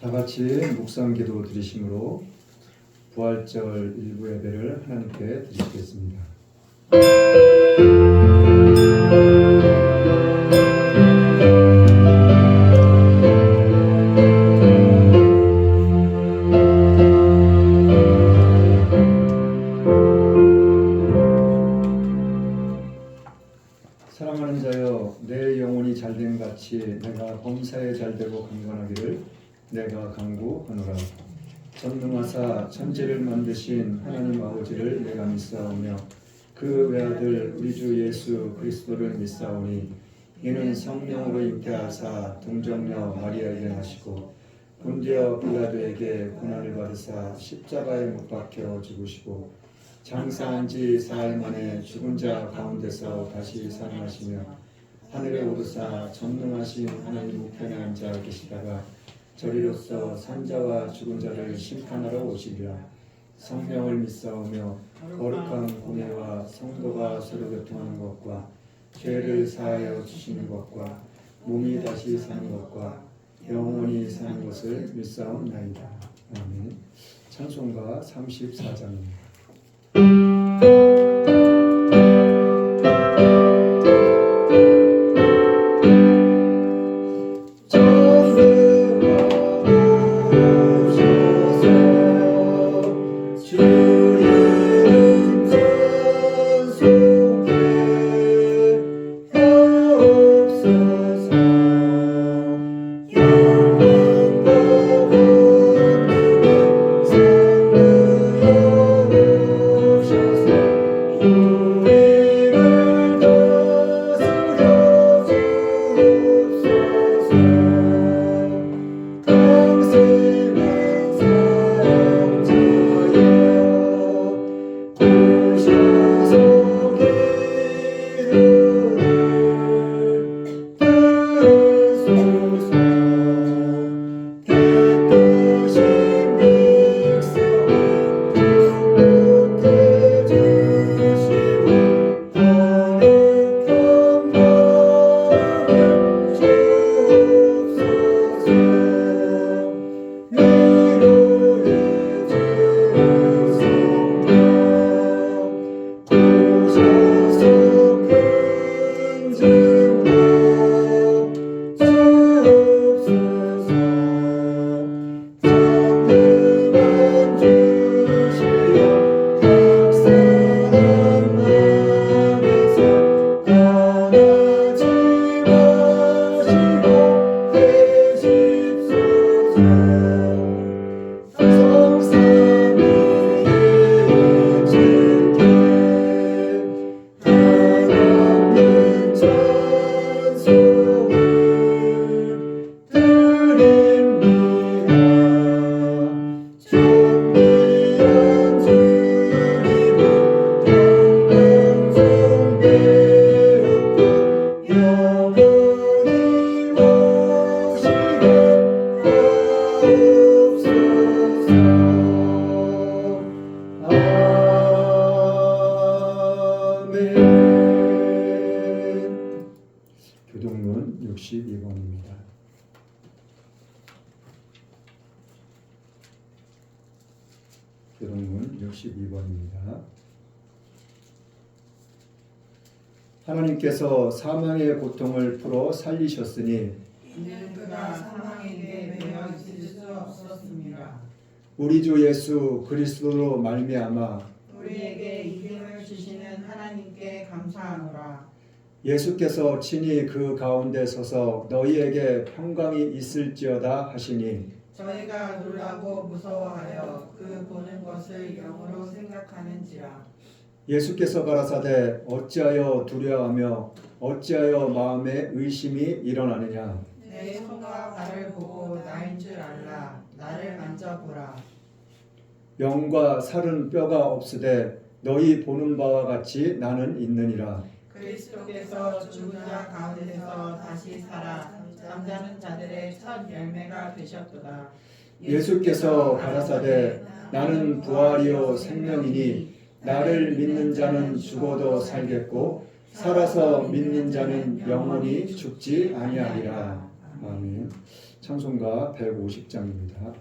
다 같이 묵상기도 드리심으로 부활절 일부 예배를 하나님께 드리겠습니다. 사랑하는 자여, 내 영혼이 잘됨 같이 내가 범사에 잘되고 강건하기를 내가 간구하노라. 전능하사 천지를 만드신 하나님 아버지를 내가 믿사오며 그 외아들 우리 주 예수 그리스도를 믿사오니 이는 성령으로 잉태하사 동정녀 마리아에게 나시고 본디어 빌라도에게 고난을 받으사 십자가에 못 박혀 죽으시고 장사한 지 사흘 만에 죽은 자 가운데서 다시 살아나시며 하늘에 오르사 전능하신 하나님 우편에 앉아 계시다가 저리로서 산자와 죽은 자를 심판하러 오시리라. 성령을 믿사오며 거룩한 공예와 성도가 서로 교통하는 것과 죄를 사하여 주시는 것과 몸이 다시 사는 것과 영원히 사는 것을 믿사옵나이다. 아멘. 찬송가 34장입니다. 교동문 62번입니다. 교동문 62번입니다. 하나님께서 사망의 고통을 풀어 살리셨으니 이는 그가 사망에게 매여 있을 수 없었습니다. 우리 주 예수 그리스도로 말미암아 우리에게 이름을 주시는 하나님께 감사하노라. 예수께서 친히 그 가운데 서서 너희에게 평강이 있을지어다 하시니 저희가 놀라고 무서워하여 그 보는 것을 영으로 생각하는지라. 예수께서 가라사대 어찌하여 두려워하며 어찌하여 마음에 의심이 일어나느냐. 내 손과 발을 보고 나인 줄 알라. 나를 만져보라. 영과 살은 뼈가 없으되 너희 보는 바와 같이 나는 있느니라. 그리스도께서 죽은 자 가운데서 다시 살아 잠자는 자들의 첫 열매가 되셨도다. 예수께서 가라사대 나는 부활이요 생명이니 나를 믿는 자는 죽어도 살겠고 살아서 믿는 자는 영원히 죽지 아니하리라. 아멘. 찬송가 150장입니다.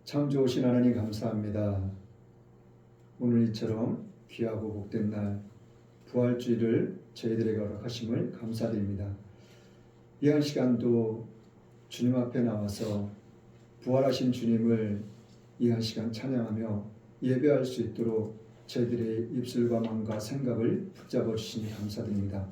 참 좋으신 하나님 감사합니다. 오늘 이처럼 귀하고 복된 날 부활주일을 저희들에게 허락하심을 감사드립니다. 이 한 시간도 주님 앞에 나와서 부활하신 주님을 이 한 시간 찬양하며 예배할 수 있도록 저희들의 입술과 마음과 생각을 붙잡아 주시니 감사드립니다.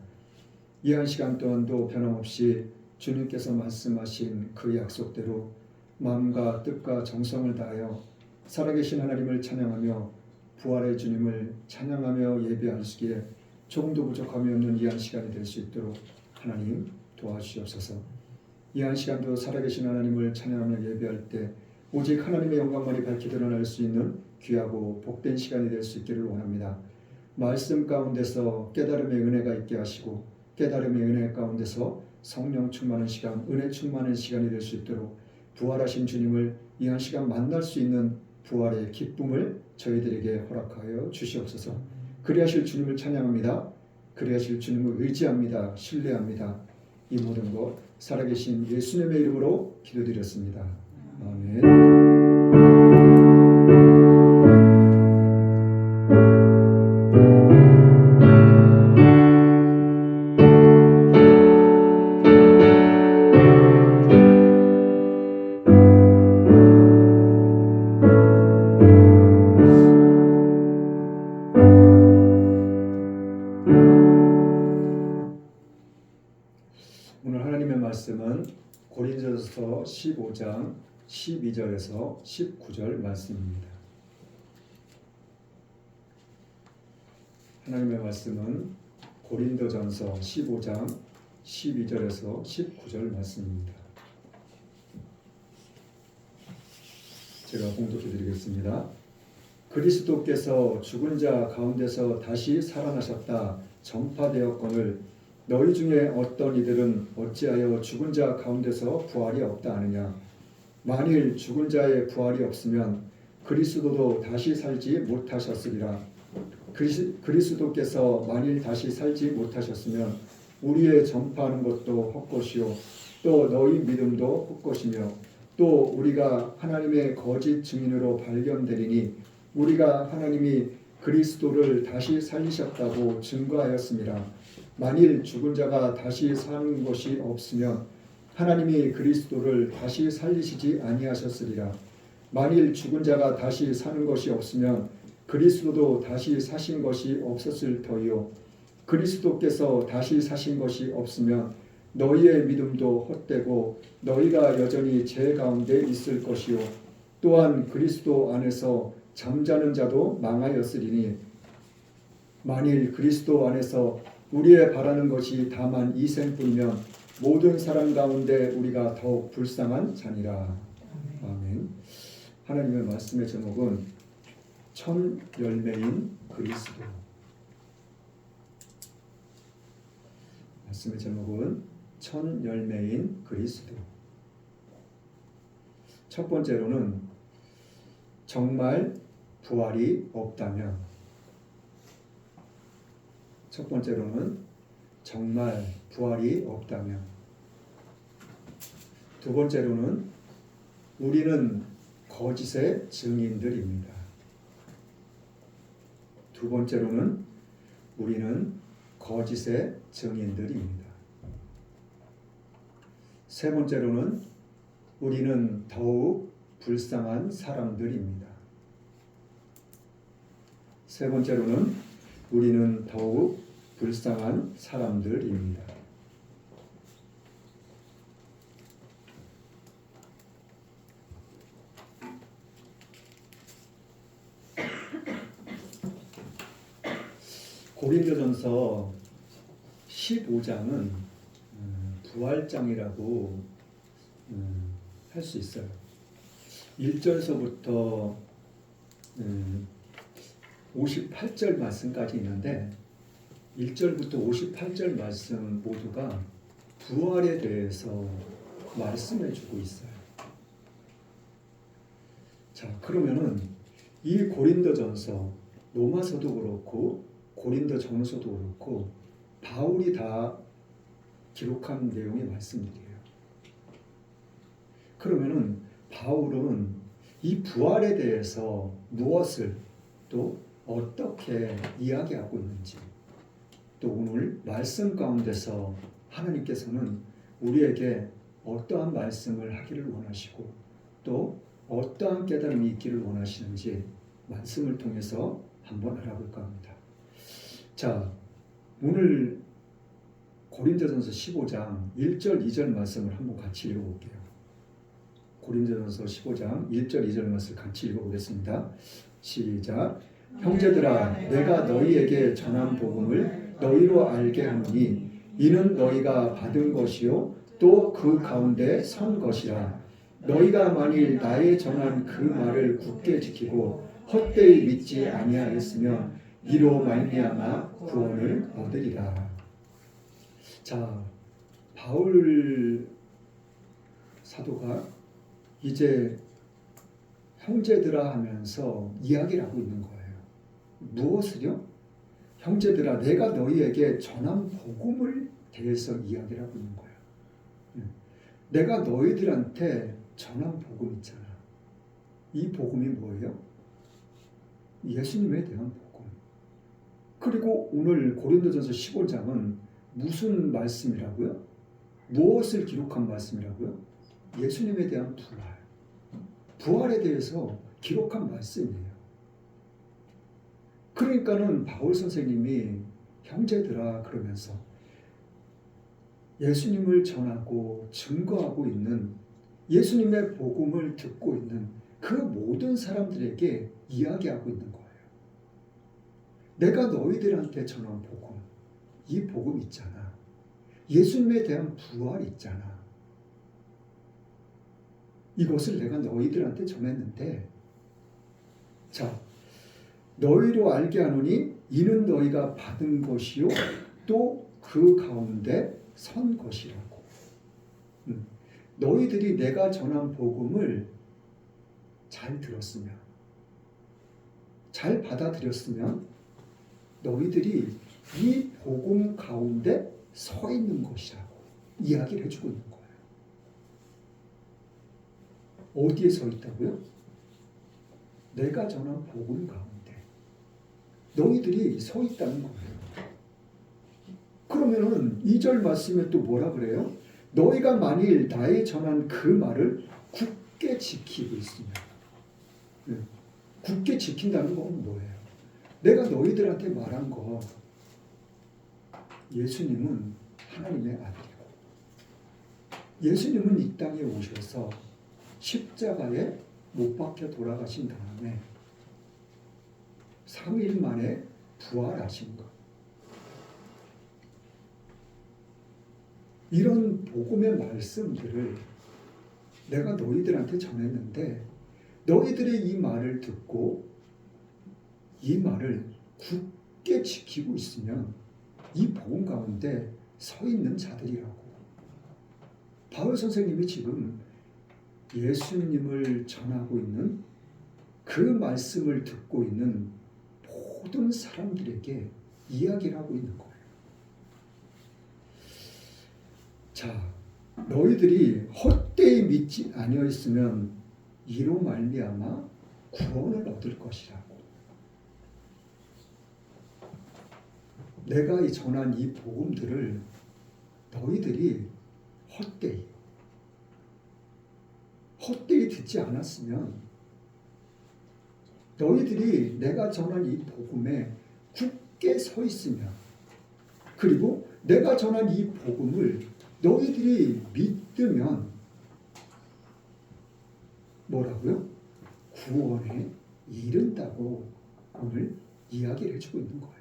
이 한 시간 동안도 변함없이 주님께서 말씀하신 그 약속대로 마음과 뜻과 정성을 다하여 살아계신 하나님을 찬양하며 부활의 주님을 찬양하며 예배할 수기에 조금도 부족함이 없는 이 한 시간이 될 수 있도록 하나님 도와주시옵소서. 이 한 시간도 살아계신 하나님을 찬양하며 예배할 때 오직 하나님의 영광만이 밝히 드러날 수 있는 귀하고 복된 시간이 될 수 있기를 원합니다. 말씀 가운데서 깨달음의 은혜가 있게 하시고 깨달음의 은혜 가운데서 성령 충만한 시간, 은혜 충만한 시간이 될 수 있도록 부활하신 주님을 이 한 시간 만날 수 있는 부활의 기쁨을 저희들에게 허락하여 주시옵소서. 그리하실 주님을 찬양합니다. 그리하실 주님을 의지합니다. 신뢰합니다. 이 모든 것 살아계신 예수님의 이름으로 기도드렸습니다. 아멘. 오늘 하나님의 말씀은 고린도전서 15장 12절에서 19절 말씀입니다. 하나님의 말씀은 고린도전서 15장 12절에서 19절 말씀입니다. 제가 봉독해 드리겠습니다. 그리스도께서 죽은 자 가운데서 다시 살아나셨다 전파되었거늘 너희 중에 어떤 이들은 어찌하여 죽은 자 가운데서 부활이 없다 하느냐. 만일 죽은 자의 부활이 없으면 그리스도도 다시 살지 못하셨으리라. 그리스도께서 만일 다시 살지 못하셨으면 우리의 전파하는 것도 헛것이요 또 너희 믿음도 헛것이며 또 우리가 하나님의 거짓 증인으로 발견되리니 우리가 하나님이 그리스도를 다시 살리셨다고 증거하였습니다. 만일 죽은 자가 다시 사는 것이 없으면 하나님이 그리스도를 다시 살리시지 아니하셨으리라. 만일 죽은 자가 다시 사는 것이 없으면 그리스도도 다시 사신 것이 없었을 터이요 그리스도께서 다시 사신 것이 없으면 너희의 믿음도 헛되고 너희가 여전히 죄 가운데 있을 것이요 또한 그리스도 안에서 잠자는 자도 망하였으리니 만일 그리스도 안에서 우리의 바라는 것이 다만 이 생뿐이면 모든 사람 가운데 우리가 더욱 불쌍한 자니라. 아멘. 하나님의 말씀의 제목은 천 열매인 그리스도. 말씀의 제목은 천 열매인 그리스도. 첫 번째로는 정말 부활이 없다면, 첫 번째로는 정말 부활이 없다면, 두 번째로는 우리는 거짓의 증인들입니다. 두 번째로는 우리는 거짓의 증인들입니다. 세 번째로는 우리는 더욱 불쌍한 사람들입니다. 세 번째로는 우리는 더욱 불쌍한 사람들입니다. 고린도전서 15장은 부활장이라고 할 수 있어요. 1절서부터 58절 말씀까지 있는데 1절부터 58절 말씀 모두가 부활에 대해서 말씀해 주고 있어요. 자, 그러면은 이 고린도전서, 로마서도 그렇고 고린도전서도 그렇고 바울이 다 기록한 내용의 말씀들이에요. 그러면은 바울은 이 부활에 대해서 무엇을 또 어떻게 이야기하고 있는지, 또 오늘 말씀 가운데서 하나님께서는 우리에게 어떠한 말씀을 하기를 원하시고 또 어떠한 깨달음이 있기를 원하시는지 말씀을 통해서 한번 알아볼까 합니다. 자, 오늘 고린도전서 15장 1절 2절 말씀을 한번 같이 읽어볼게요. 고린도전서 15장 1절 2절 말씀 같이 읽어보겠습니다. 시작. 형제들아, 내가 너희에게 전한 복음을 너희로 알게 하노니 이는 너희가 받은 것이요 또 그 가운데 선 것이라. 너희가 만일 나의 전한 그 말을 굳게 지키고 헛되이 믿지 아니하였으면 이로 말미암아 구원을 얻으리라. 자, 바울 사도가 이제 형제들아 하면서 이야기를 하고 있는 거예요. 무엇을요? 형제들아, 내가 너희에게 전한 복음을 대해서 이야기를 하고 있는 거예요. 내가 너희들한테 전한 복음 있잖아. 이 복음이 뭐예요? 예수님에 대한 복음. 그리고 오늘 고린도전서 15장은 무슨 말씀이라고요? 무엇을 기록한 말씀이라고요? 예수님에 대한 부활. 부활에 대해서 기록한 말씀이에요. 그러니까는 바울 선생님이 형제들아 그러면서 예수님을 전하고 증거하고 있는, 예수님의 복음을 듣고 있는 그 모든 사람들에게 이야기하고 있는 거예요. 내가 너희들한테 전한 복음, 이 복음 있잖아. 예수님에 대한 부활 있잖아. 이것을 내가 너희들한테 전했는데, 자, 너희로 알게 하노니 이는 너희가 받은 것이요 또 그 가운데 선 것이라고. 너희들이 내가 전한 복음을 잘 들었으면, 잘 받아들였으면 너희들이 이 복음 가운데 서 있는 것이라고 이야기를 해주고 있는 거예요. 어디에 서 있다고요? 내가 전한 복음 가운데 너희들이 서 있다는 거예요. 그러면은 2절 말씀에 또 뭐라 그래요? 너희가 만일 나의 전한 그 말을 굳게 지키고 있으면, 굳게 지킨다는 건 뭐예요? 내가 너희들한테 말한 거, 예수님은 하나님의 아들이고 예수님은 이 땅에 오셔서 십자가에 못 박혀 돌아가신 다음에 3일 만에 부활하신 것. 이런 복음의 말씀들을 내가 너희들한테 전했는데 너희들의 이 말을 듣고 이 말을 굳게 지키고 있으면 이 복음 가운데 서 있는 자들이라고. 바울 선생님이 지금 예수님을 전하고 있는 그 말씀을 듣고 있는 모든 사람들에게 이야기를 하고 있는 거예요. 자, 너희들이 헛되이 믿지 아니하였으면 이로 말미암아 구원을 얻을 것이라고. 내가 전한 이 복음들을 너희들이 헛되이 듣지 않았으면 너희들이 내가 전한 이 복음에 굳게 서 있으면, 그리고 내가 전한 이 복음을 너희들이 믿으면 뭐라고요? 구원에 이른다고 오늘 이야기를 해주고 있는 거예요.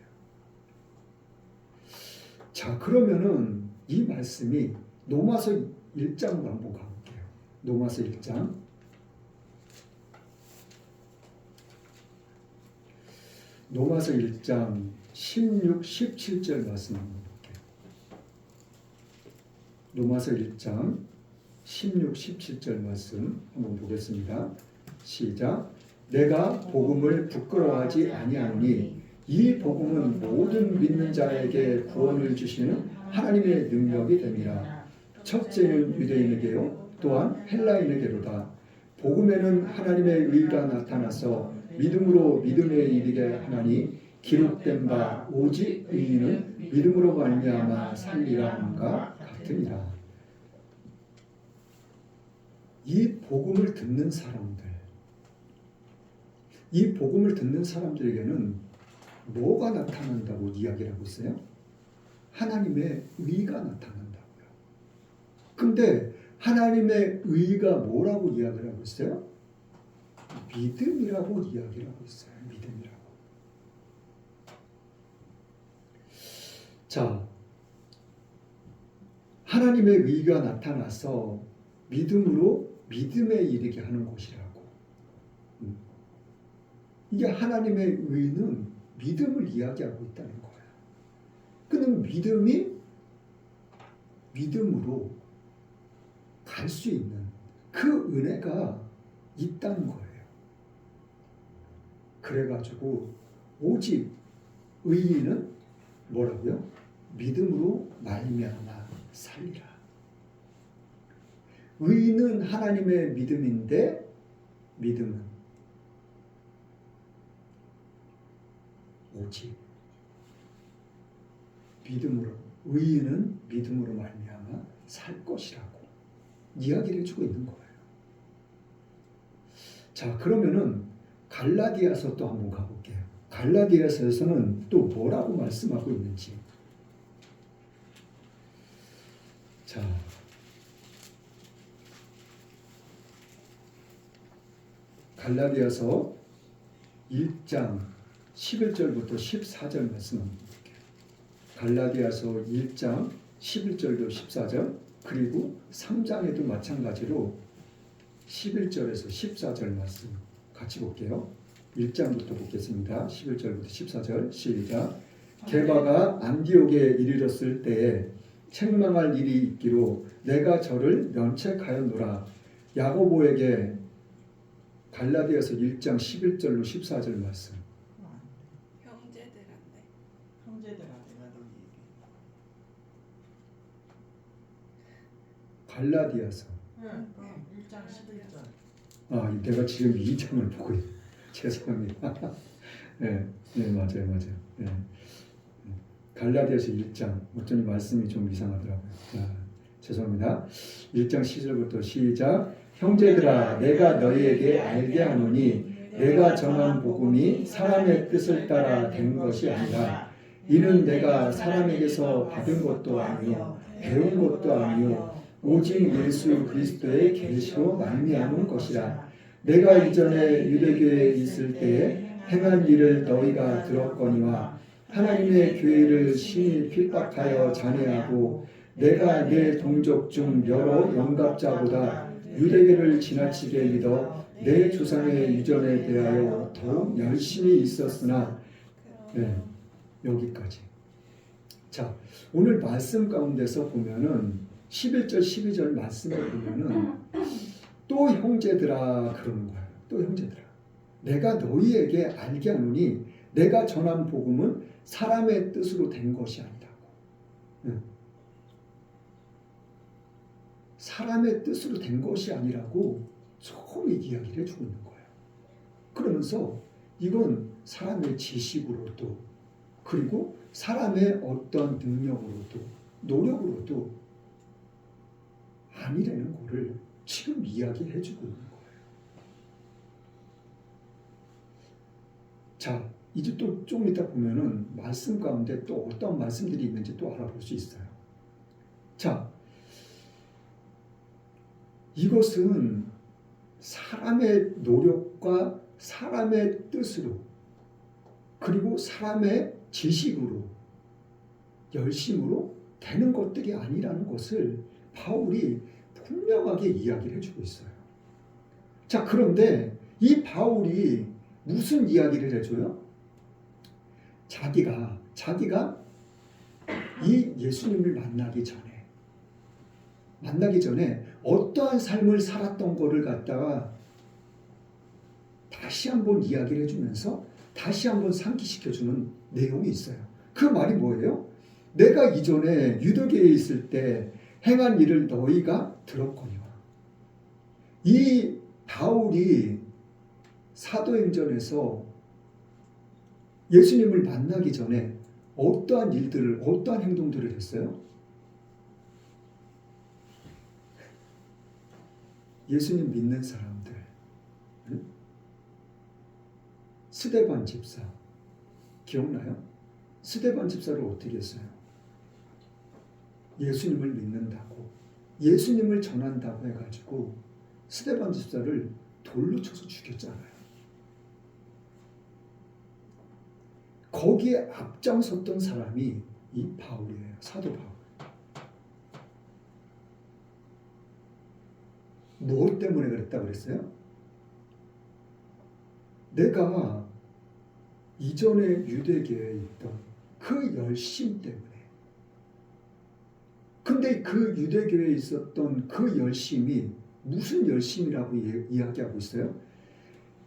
자, 그러면은 이 말씀이 로마서 1장으로 한번 가볼게요. 로마서 1장. 로마서 1장 16, 17절 말씀 한번 볼게요. 로마서 1장 16, 17절 말씀 한번 보겠습니다. 시작. 내가 복음을 부끄러워하지 아니하노니 이 복음은 모든 믿는 자에게 구원을 주시는 하나님의 능력이 됨이라. 첫째는 유대인에게요 또한 헬라인에게로다. 복음에는 하나님의 의가 나타나서 믿음으로 믿음에 이르게 하나니 기록된 바 오직 의인은 믿음으로 말미암아 살리라 함과 같으니라. 이 복음을 듣는 사람들, 이 복음을 듣는 사람들에게는 뭐가 나타난다고 이야기를 하고 있어요? 하나님의 의가 나타난다고요. 근데 하나님의 의가 뭐라고 이야기를 하고 있어요? 믿음이라고 이야기를 하고 있어요. 믿음이라고. 자, 하나님의 의가 나타나서 믿음으로 믿음에 이르게 하는 것이라고. 이게 하나님의 의는 믿음을 이야기하고 있다는 거예요. 그는 믿음이 믿음으로 갈 수 있는 그 은혜가 있다는 거예요. 그래가지고 오직 의인은 뭐라고요? 믿음으로 말미암아 살리라. 의인은 하나님의 믿음인데 믿음은 오직 믿음으로, 의인은 믿음으로 말미암아 살 것이라고 이야기를 해주고 있는 거예요. 자, 그러면은 갈라디아서 또 한번 가볼게요. 갈라디아서에서는 또 뭐라고 말씀하고 있는지. 자, 갈라디아서 1장 11절부터 14절 말씀 한번 볼게요. 갈라디아서 1장 11절도 14절, 그리고 3장에도 마찬가지로 11절에서 14절 말씀 같이 볼게요. 1장부터 보겠습니다. 11절부터 14절 시작. 게바가 안디옥에 이르렀을 때에 책망할 일이 있기로 내가 저를 면책하였노라. 야고보에게 갈라디아서 1장 11절로 14절 말씀. 형제들한테 형제들한테 내가 너희에게 갈라디아서. 응, 1장 11절. 아, 내가 지금 2장을 보고 있. 죄송합니다. 네, 네, 맞아요. 네. 갈라디아서 1장. 어쩐지 말씀이 좀 이상하더라고요. 죄송합니다. 1장 10절부터 시작. 형제들아, 내가 너희에게 알게 하노니 내가 전한 복음이 사람의 뜻을 따라 된 것이 아니라 이는 내가 사람에게서 받은 것도 아니요 배운 것도 아니요 오직 예수 그리스도의 계시로 말미암은 것이라. 내가 이전에 유대교에 있을 때에 행한 일을 너희가 들었거니와 하나님의 교회를 심히 핍박하여 잔해하고 내가 내 동족 중 여러 영갑자보다 유대교를 지나치게 믿어 내 조상의 유전에 대하여 더욱 열심히 있었으나. 네, 여기까지. 자, 오늘 말씀 가운데서 보면은 11절 12절 말씀에 보면은 또 형제들아 그러는 거예요. 또 형제들아, 내가 너희에게 알게 하노니 내가 전한 복음은 사람의 뜻으로 된 것이 아니라고. 사람의 뜻으로 된 것이 아니라고 처음 이야기를 해주고 있는 거예요. 그러면서 이건 사람의 지식으로도 그리고 사람의 어떤 능력으로도 노력으로도 아니라는 거를 지금 이야기해 주고 있는 거예요. 자, 이제 또 좀 이따 보면은 말씀 가운데 또 어떤 말씀들이 있는지 또 알아볼 수 있어요. 자, 이것은 사람의 노력과 사람의 뜻으로 그리고 사람의 지식으로 열심으로 되는 것들이 아니라는 것을 바울이 분명하게 이야기를 해주고 있어요. 자, 그런데 이 바울이 무슨 이야기를 해줘요? 자기가 이 예수님을 만나기 전에 어떠한 삶을 살았던 거를 갖다가 다시 한번 이야기를 해주면서 다시 한번 상기시켜주는 내용이 있어요. 그 말이 뭐예요? 내가 이전에 유대교에 있을 때 행한 일을 너희가 들었거니와. 이 바울이 사도행전에서 예수님을 만나기 전에 어떠한 일들을, 어떠한 행동들을 했어요? 예수님 믿는 사람들, 스데반 집사 기억나요? 스데반 집사를 어떻게 했어요? 예수님을 믿는다고, 예수님을 전한다고 해가지고 스데반 집사를 돌로 쳐서 죽였잖아요. 거기에 앞장섰던 사람이 이 바울이에요. 사도 바울. 무엇 때문에 그랬다고 그랬어요? 내가 이전에 유대교에 있던 그 열심 때문에. 근데 그 유대교에 있었던 그 열심이 무슨 열심이라고 이야기하고 있어요?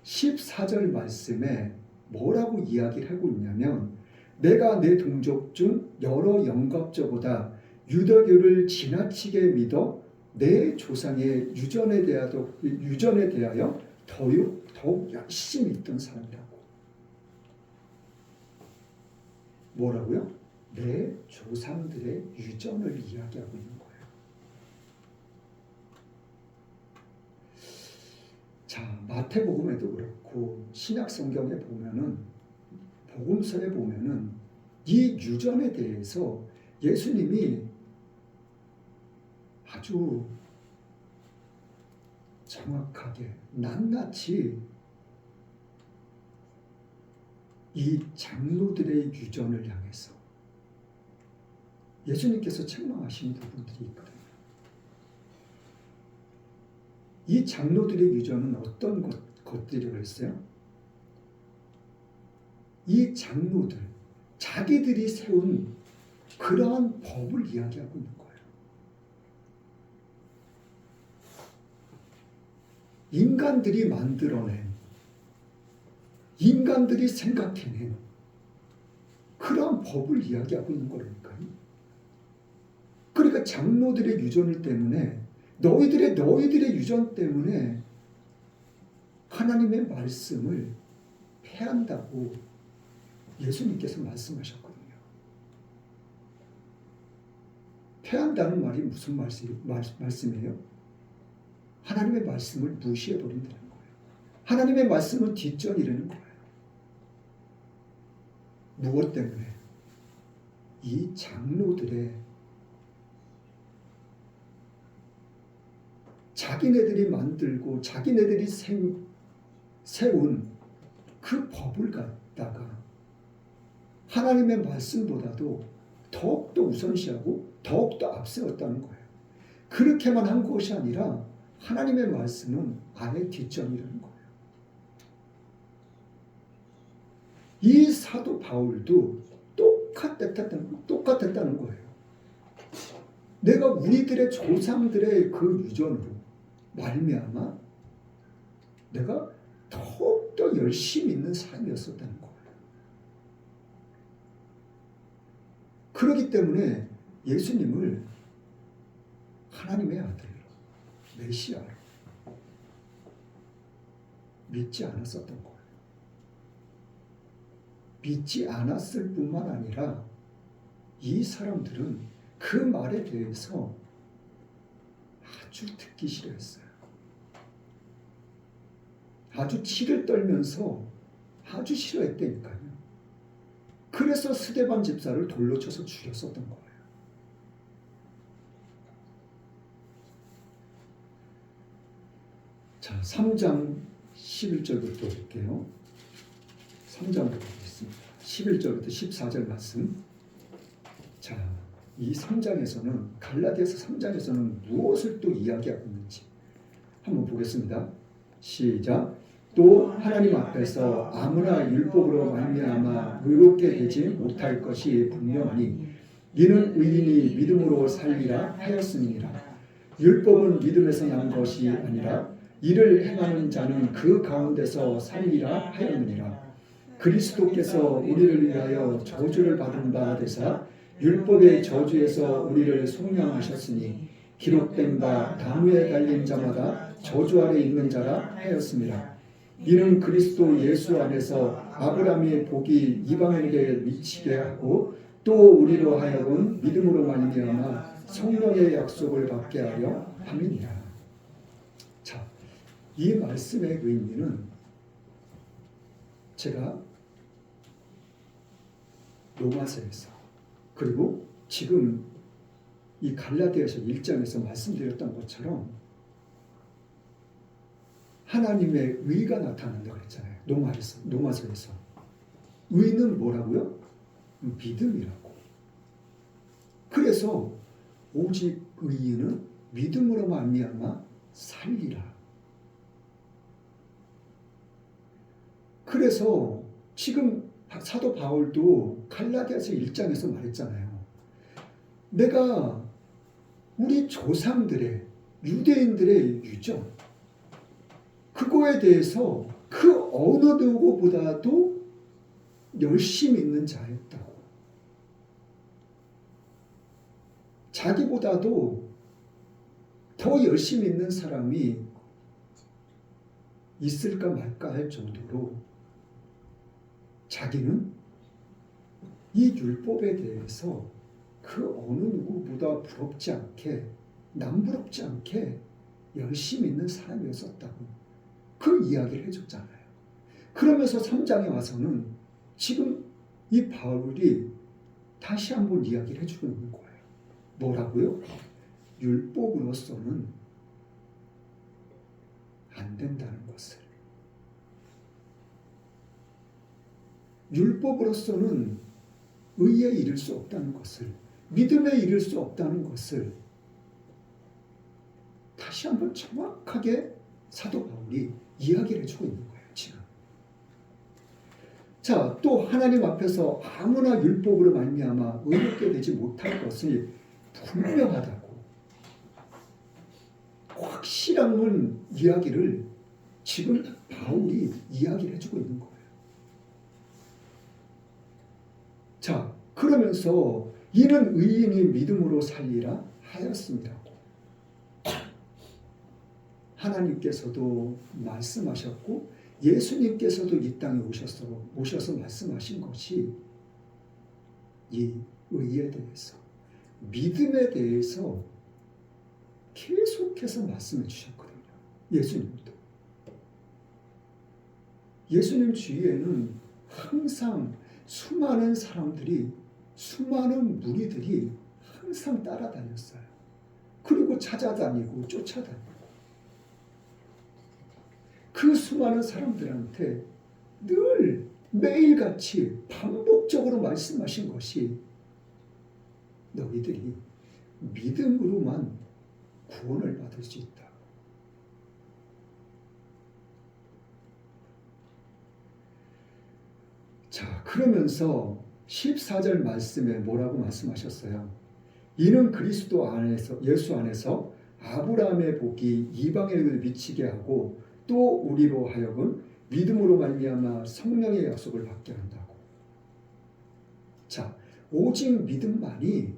14절 말씀에 뭐라고 이야기를 하고 있냐면 내가 내 동족 중 여러 영갑자보다 유대교를 지나치게 믿어 내 조상의 유전에 대하여 더욱 열심히 있던 사람이라고. 뭐라고요? 내 조상들의 유전을 이야기하고 있는 거예요. 자, 마태복음에도 그렇고 신약 성경에 보면은, 복음서에 보면은 이 유전에 대해서 예수님이 아주 정확하게 낱낱이 이 장로들의 유전을 향해서 예수님께서 책망하신 부분들이 있거든요. 이 장로들의 유전은 어떤 것들이라고 했어요? 이 장로들, 자기들이 세운 그러한 법을 이야기하고 있는 거예요. 인간들이 만들어낸, 인간들이 생각해낸 그러한 법을 이야기하고 있는 거라니까요. 그러니까 장로들의 유전 때문에, 너희들의 유전 때문에 하나님의 말씀을 패한다고 예수님께서 말씀하셨거든요. 패한다는 말이 무슨 말씀이에요? 하나님의 말씀을 무시해버린다는 거예요. 하나님의 말씀은 뒷전이라는 거예요. 무엇 때문에? 이 장로들의 자기네들이 만들고 자기네들이 세운 그 법을 갖다가 하나님의 말씀보다도 더욱더 우선시하고 더욱더 앞세웠다는 거예요. 그렇게만 한 것이 아니라 하나님의 말씀은 아예 뒷전이라는 거예요. 이 사도 바울도 똑같았다는 거예요. 내가 우리들의 조상들의 그 유전으로 말미암아 내가 더욱더 열심히 있는 사람이었었다는 거예요. 그렇기 때문에 예수님을 하나님의 아들로, 메시아로 믿지 않았었던 거예요. 믿지 않았을 뿐만 아니라 이 사람들은 그 말에 대해서 아주 듣기 싫어했어요. 아주 치를 떨면서 아주 싫어했다니까요. 그래서 스데반 집사를 돌로 쳐서 죽였었던 거예요. 자, 3장 11절부터 볼게요. 3장부터 보겠습니다. 11절부터 14절 말씀. 자, 이 3장에서는, 갈라디아서 3장에서는 무엇을 또 이야기하고 있는지 한번 보겠습니다. 시작. 또 하나님 앞에서 아무나 율법으로 말미암아 의롭게 되지 못할 것이 분명하니 이는 의인이 믿음으로 살리라 하였음이니라. 율법은 믿음에서 난 것이 아니라 이를 행하는 자는 그 가운데서 살리라 하였느니라. 그리스도께서 우리를 위하여 저주를 받은 바 되사 율법의 저주에서 우리를 속량하셨으니 기록된 바 나무에 달린 자마다 저주 아래 있는 자라 하였습니다. 이는 그리스도 예수 안에서 아브라함의 복이 이방인에게 미치게 하고 또 우리로 하여금 믿음으로 말미암아 성령의 약속을 받게 하려 함이니라. 자, 이 말씀의 의미는 제가 로마서에서 그리고 지금 이 갈라디아서 1장에서 말씀드렸던 것처럼 하나님의 의가 나타난다고 그랬잖아요. 로마서에서. 의는 뭐라고요? 믿음이라고. 그래서 오직 의인은 믿음으로 말미암아 살리라. 그래서 지금 사도 바울도 갈라디아서 1장에서 말했잖아요. 내가 우리 조상들의 유대인들의 유전 그거에 대해서 그 어느 누구보다도 열심히 있는 자였다고. 자기보다도 더 열심히 있는 사람이 있을까 말까 할 정도로 자기는 이 율법에 대해서 그 어느 누구보다 부럽지 않게, 남부럽지 않게 열심히 있는 사람이었었다고 그 이야기를 해줬잖아요. 그러면서 3장에 와서는 지금 이 바울이 다시 한번 이야기를 해주고 있는 거예요. 뭐라고요? 율법으로서는 안 된다는 것을. 율법으로서는 의에 이를 수 없다는 것을, 믿음에 이를 수 없다는 것을 다시 한번 정확하게 사도 바울이 이야기를 해주고 있는 거예요. 지금. 자, 또 하나님 앞에서 아무나 율법으로 말미암아 의롭게 되지 못할 것이 분명하다고 확실한 이야기를 지금 바울이 이야기를 해주고 있는 거예요. 자, 그러면서 이는 의인이 믿음으로 살리라 하였습니다. 하나님께서도 말씀하셨고 예수님께서도 이 땅에 오셔서 말씀하신 것이 이 의에 대해서, 믿음에 대해서 계속해서 말씀해 주셨거든요. 예수님도. 예수님 주위에는 항상 수많은 사람들이, 수많은 무리들이 항상 따라다녔어요. 그리고 찾아다니고 쫓아다니고. 그 수많은 사람들한테 늘 매일같이 반복적으로 말씀하신 것이 너희들이 믿음으로만 구원을 받을 수 있다. 자, 그러면서 14절 말씀에 뭐라고 말씀하셨어요? 이는 그리스도 안에서, 예수 안에서 아브라함의 복이 이방인을 미치게 하고 또 우리로 하여금 믿음으로 말미암아 성령의 약속을 받게 한다고. 자, 오직 믿음만이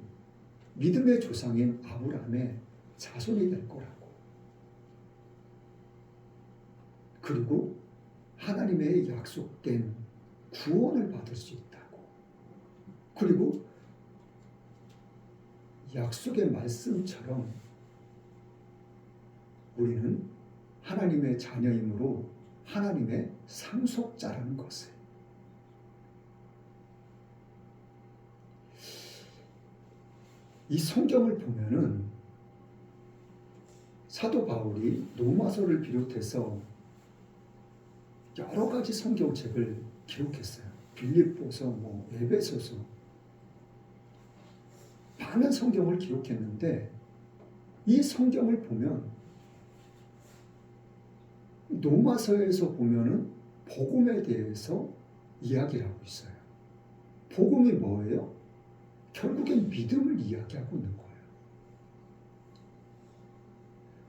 믿음의 조상인 아브라함의 자손이 될 거라고. 그리고 하나님의 약속된 구원을 받을 수 있다고. 그리고 약속의 말씀처럼 우리는 하나님의 자녀이므로 하나님의 상속자라는 것을. 이 성경을 보면은 사도 바울이 로마서를 비롯해서 여러 가지 성경책을 기록했어요. 빌립보서, 에베소서, 많은 성경을 기록했는데 이 성경을 보면 로마서에서 보면은 복음에 대해서 이야기를 하고 있어요. 복음이 뭐예요? 결국엔 믿음을 이야기하고 있는 거예요.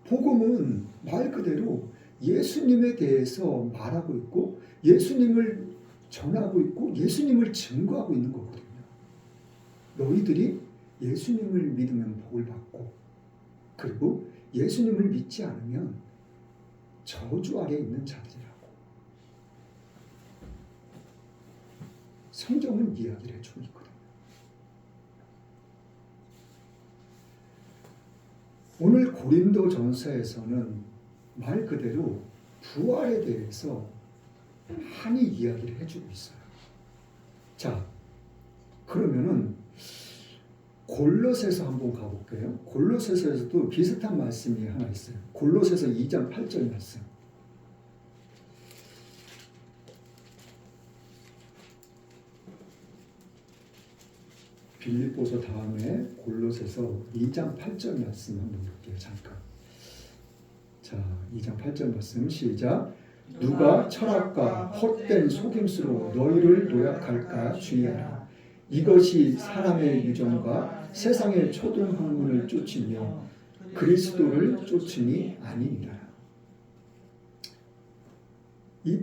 복음은 말 그대로 예수님에 대해서 말하고 있고 예수님을 전하고 있고 예수님을 증거하고 있는 거거든요. 너희들이 예수님을 믿으면 복을 받고 그리고 예수님을 믿지 않으면 저주 아래 있는 자들이라고 성경은 이야기를 해주고 있거든요. 오늘 고린도전서에서는 말 그대로 부활에 대해서 많이 이야기를 해주고 있어요. 자, 그러면은 골로새서 한번 가볼게요. 골로새서에서도 비슷한 말씀이 하나 있어요. 골로새서 2장 8절 말씀. 빌립보서 다음에 골로새서 2장 8절 말씀 한번 볼게요. 잠깐. 자, 2장 8절 말씀 시작. 누가 철학과 헛된 속임수로 너희를 노약할까 주의하라. 이것이 사람의 유전과 세상의 초등학문을 쫓으며 그리스도를 쫓으니 아니니라. 이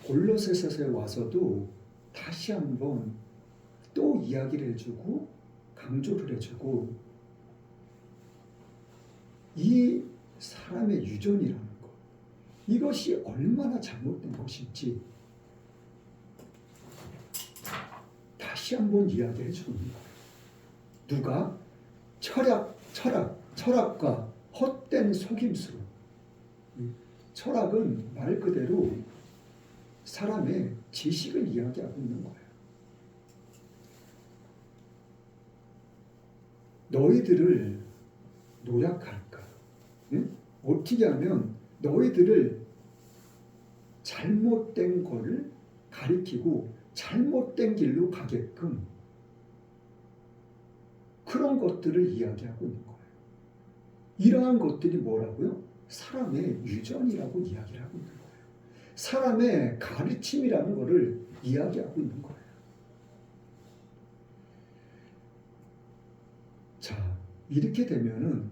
골로새서에 와서도 다시 한번 또 이야기를 해주고 강조를 해주고 이 사람의 유전이라는 것, 이것이 얼마나 잘못된 것인지 다시 한번 이야기해 주는 거예요. 누가 철학과 헛된 속임수로, 철학은 말 그대로 사람의 지식을 이야기하고 있는 거예요. 너희들을 노약할까? 응? 어떻게 하면 너희들을 잘못된 거를 가리키고 잘못된 길로 가게끔 그런 것들을 이야기하고 있는 거예요. 이러한 것들이 뭐라고요? 사람의 유전이라고 이야기를 하고 있는 거예요. 사람의 가르침이라는 것을 이야기하고 있는 거예요. 자, 이렇게 되면은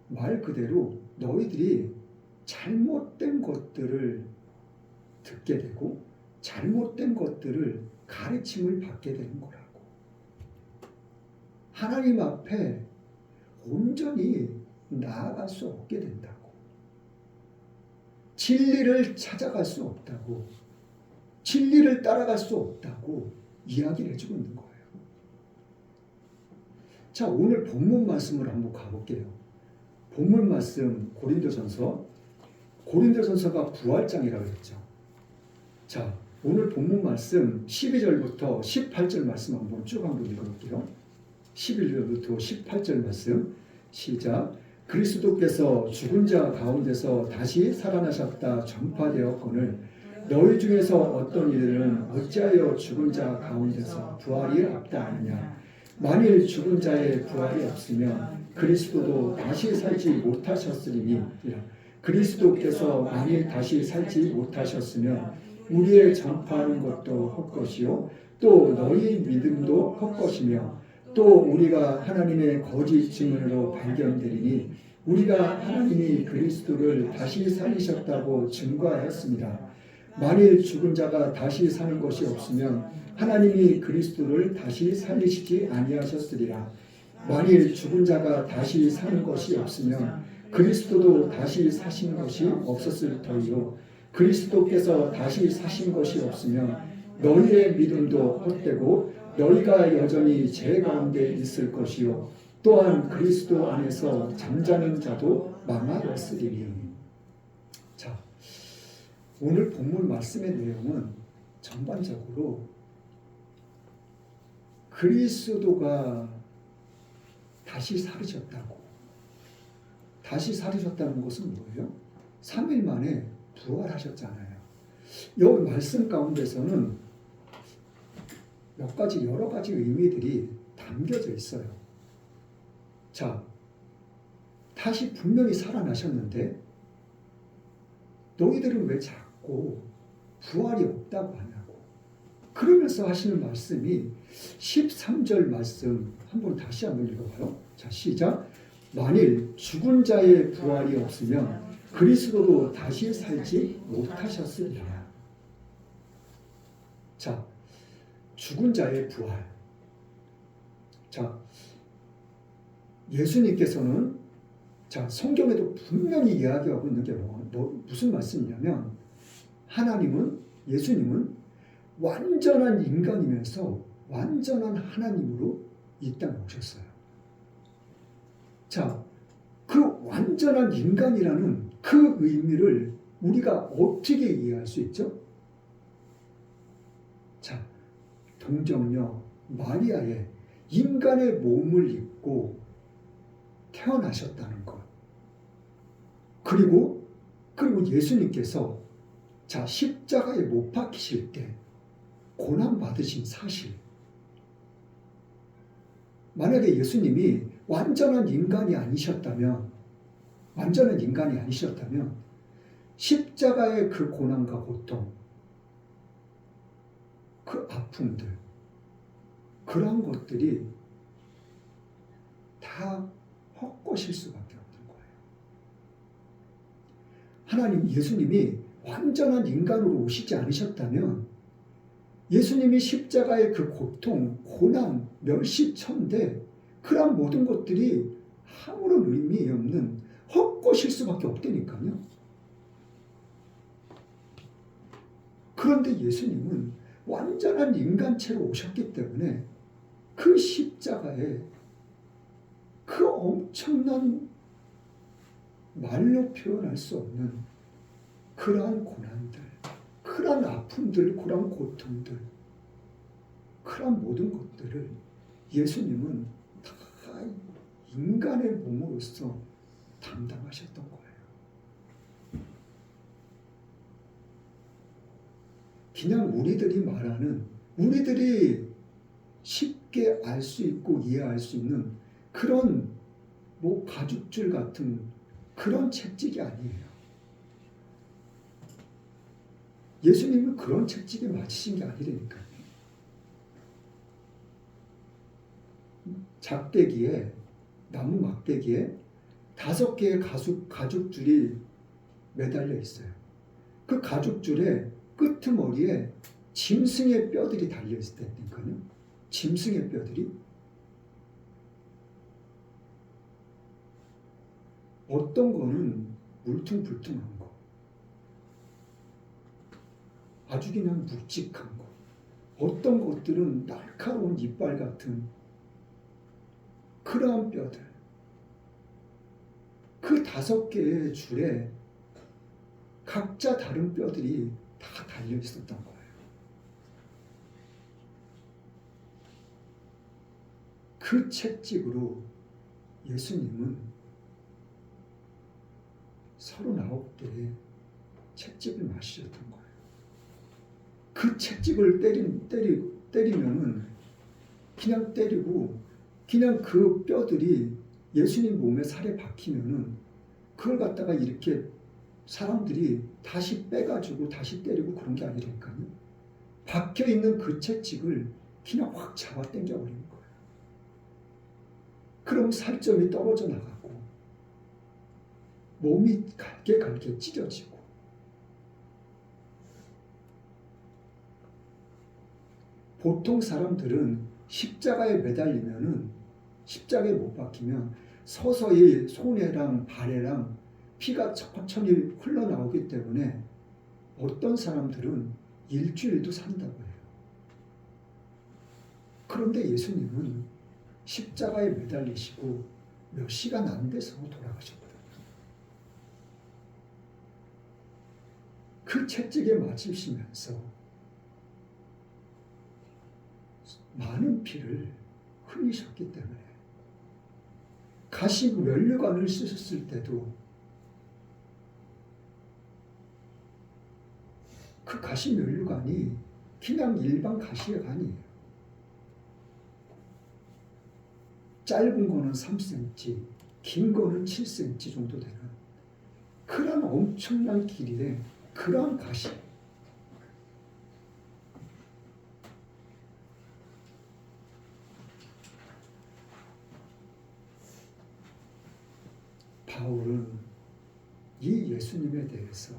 말 그대로 너희들이 잘못된 것들을 듣게 되고 잘못된 것들을 가르침을 받게 되는 거라고. 하나님 앞에 온전히 나아갈 수 없게 된다고. 진리를 찾아갈 수 없다고. 진리를 따라갈 수 없다고 이야기를 해주고 있는 거예요. 자, 오늘 본문 말씀을 한번 가볼게요. 본문 말씀 고린도전서. 고린도전서가 부활장이라고 했죠. 자, 오늘 본문 말씀 12절부터 18절 말씀 한번 쭉 한번 읽어볼게요. 11절부터 18절 말씀 시작. 그리스도께서 죽은 자 가운데서 다시 살아나셨다 전파되었거늘 너희 중에서 어떤 이들은 어찌하여 죽은 자 가운데서 부활이 없다 하느냐. 만일 죽은 자의 부활이 없으면 그리스도도 다시 살지 못하셨으리니 그리스도께서 만일 다시 살지 못하셨으면 우리의 전파하는 것도 헛것이요 또 너희 믿음도 헛것이며 또 우리가 하나님의 거짓 증언으로 발견되리니 우리가 하나님이 그리스도를 다시 살리셨다고 증거하였습니다. 만일 죽은 자가 다시 사는 것이 없으면 하나님이 그리스도를 다시 살리시지 아니하셨으리라. 만일 죽은 자가 다시 사는 것이 없으면 그리스도도 다시 사신 것이 없었을 터이요 그리스도께서 다시 사신 것이 없으면 너희의 믿음도 헛되고 너희가 여전히 죄 가운데 있을 것이요 또한 그리스도 안에서 잠자는 자도 망하였으리니. 자, 오늘 본문 말씀의 내용은 전반적으로 그리스도가 다시 살으셨다고. 다시 살으셨다는 것은 뭐예요? 3일 만에 부활하셨잖아요. 이 말씀 가운데서는 몇 가지 여러 가지 의미들이 담겨져 있어요. 자, 다시 분명히 살아나셨는데 너희들은 왜 자꾸 부활이 없다고 하냐고. 그러면서 하시는 말씀이 13절 말씀 다시 한번 읽어봐요. 자, 시작. 만일 죽은 자의 부활이 없으면 그리스도도 다시 살지 못하셨으리라. 자, 죽은 자의 부활. 자, 예수님께서는 자, 성경에도 분명히 이야기하고 있는 게 무슨 말씀이냐면 하나님은 예수님은 완전한 인간이면서 완전한 하나님으로 이 땅에 오셨어요. 자, 그 완전한 인간이라는 그 의미를 우리가 어떻게 이해할 수 있죠? 자, 동정녀 마리아의 인간의 몸을 입고 태어나셨다는 것. 그리고 예수님께서 자, 십자가에 못 박히실 때 고난 받으신 사실. 만약에 예수님이 완전한 인간이 아니셨다면 십자가의 그 고난과 고통, 그 아픔들, 그런 것들이 다 헛것일 수밖에 없는 거예요. 하나님 예수님이 완전한 인간으로 오시지 않으셨다면 예수님이 십자가의 그 고통, 고난, 멸시천대 그런 모든 것들이 아무런 의미 없는 헛것일 수밖에 없다니까요. 그런데 예수님은 완전한 인간체로 오셨기 때문에 그 십자가에 그 엄청난 말로 표현할 수 없는 그러한 고난들, 그러한 아픔들, 그러한 고통들, 그러한 모든 것들을 예수님은 다 인간의 몸으로서 담당하셨던 거예요. 그냥 우리들이 쉽게 알 수 있고 이해할 수 있는 그런 가죽줄 같은 그런 채찍이 아니에요. 예수님은 그런 채찍에 맞으신 게 아니라니까요. 작대기에, 나무 막대기에 5개의 가죽줄이 매달려 있어요. 그 가죽줄에 끄트머리에 짐승의 뼈들이 달려 있다니까요. 짐승의 뼈들이. 어떤 거는 울퉁불퉁한 거, 아주 그냥 묵직한 거, 어떤 것들은 날카로운 이빨 같은 그러한 뼈들, 그 5개의 줄에 각자 다른 뼈들이 다 달려 있었던 거예요. 그 채찍으로 예수님은 39개의 채찍을 마셨던 거예요. 그 채찍을 때리면은 그냥 때리고 그냥 그 뼈들이 예수님 몸에 살에 박히면은 그걸 갖다가 이렇게 사람들이 다시 빼가지고 다시 때리고 그런 게 아니라니까요. 박혀있는 그 채찍을 그냥 확 잡아 당겨버리는 거예요. 그럼 살점이 떨어져 나가고 몸이 갈게 찢어지고 보통 사람들은 십자가에 매달리면은 십자가에 못 박히면 서서히 손에랑 발에랑 피가 천천히 흘러나오기 때문에 어떤 사람들은 일주일도 산다고 해요. 그런데 예수님은 십자가에 매달리시고 몇 시간 안 돼서 돌아가셨거든요. 그 채찍에 맞으시면서 많은 피를 흘리셨기 때문에 가시 면류관을 쓰셨을 때도 그 가시 면류관이 그냥 일반 가시가 아니에요. 짧은 거는 3cm, 긴 거는 7cm 정도 되는 그런 엄청난 길이의 그러한 가시. 바울은 이 예수님에 대해서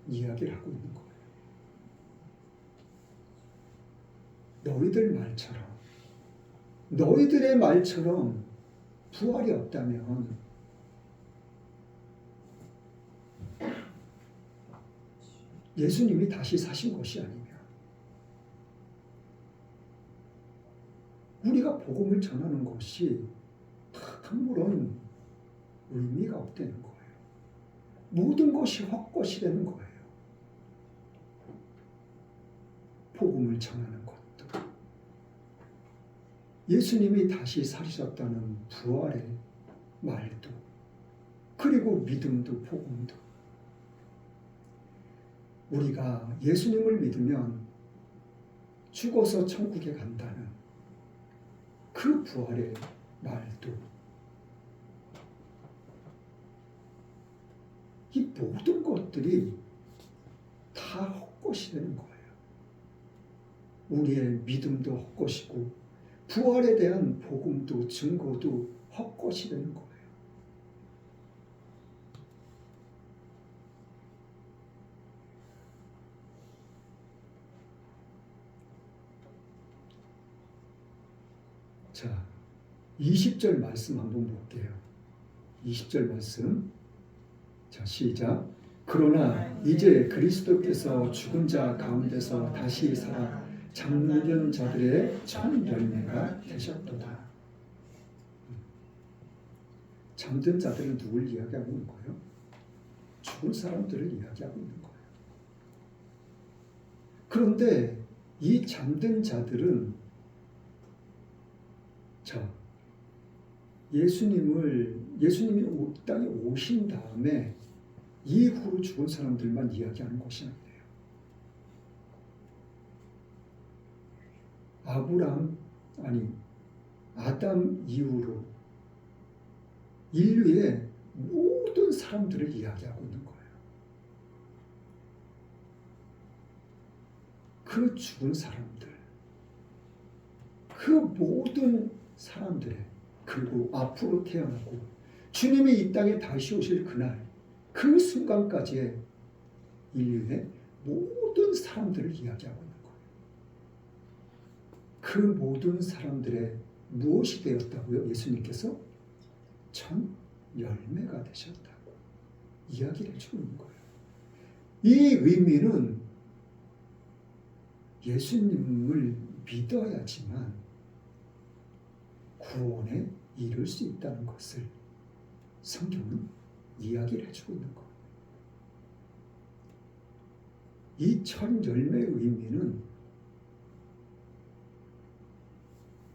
이야기를 하고 있는 거예요. 너희들의 말처럼 부활이 없다면 예수님이 다시 사신 것이 아니면 우리가 복음을 전하는 것이 아무런 의미가 없다는 거예요. 모든 것이 헛것이라는 거예요. 복음을 전하는 것도 예수님이 다시 살으셨다는 부활의 말도 그리고 믿음도 복음도 우리가 예수님을 믿으면 죽어서 천국에 간다는 그 부활의 말도 이 모든 것들이 다 헛것이 되는 거예요. 우리의 믿음도 헛것이고 부활에 대한 복음도 증거도 헛것이 되는 거예요. 자, 20절 말씀 한번 볼게요. 20절 말씀. 자, 시작. 그러나 이제 그리스도께서 죽은 자 가운데서 다시 살아 잠든 자들의 첫 열매가 되셨도다. 잠든 자들은 누굴 이야기하고 있는 거예요? 죽은 사람들을 이야기하고 있는 거예요. 그런데 이 잠든 자들은 예수님이 땅에 오신 다음에 이후로 죽은 사람들만 이야기하는 것이 아니에요. 아담 이후로 인류의 모든 사람들을 이야기하고 있는 거예요. 그 죽은 사람들, 그 모든 사람들의, 그리고 앞으로 태어나고 주님이 이 땅에 다시 오실 그날, 그 순간까지의 인류의 모든 사람들을 이야기하고 있는 거예요. 그 모든 사람들의 무엇이 되었다고요? 예수님께서 첫 열매가 되셨다고 이야기를 해주고 있는 거예요. 이 의미는 예수님을 믿어야지만 구원에 이룰 수 있다는 것을 성경은 이야기를 해주고 있는 거예요. 이 첫 열매의 의미는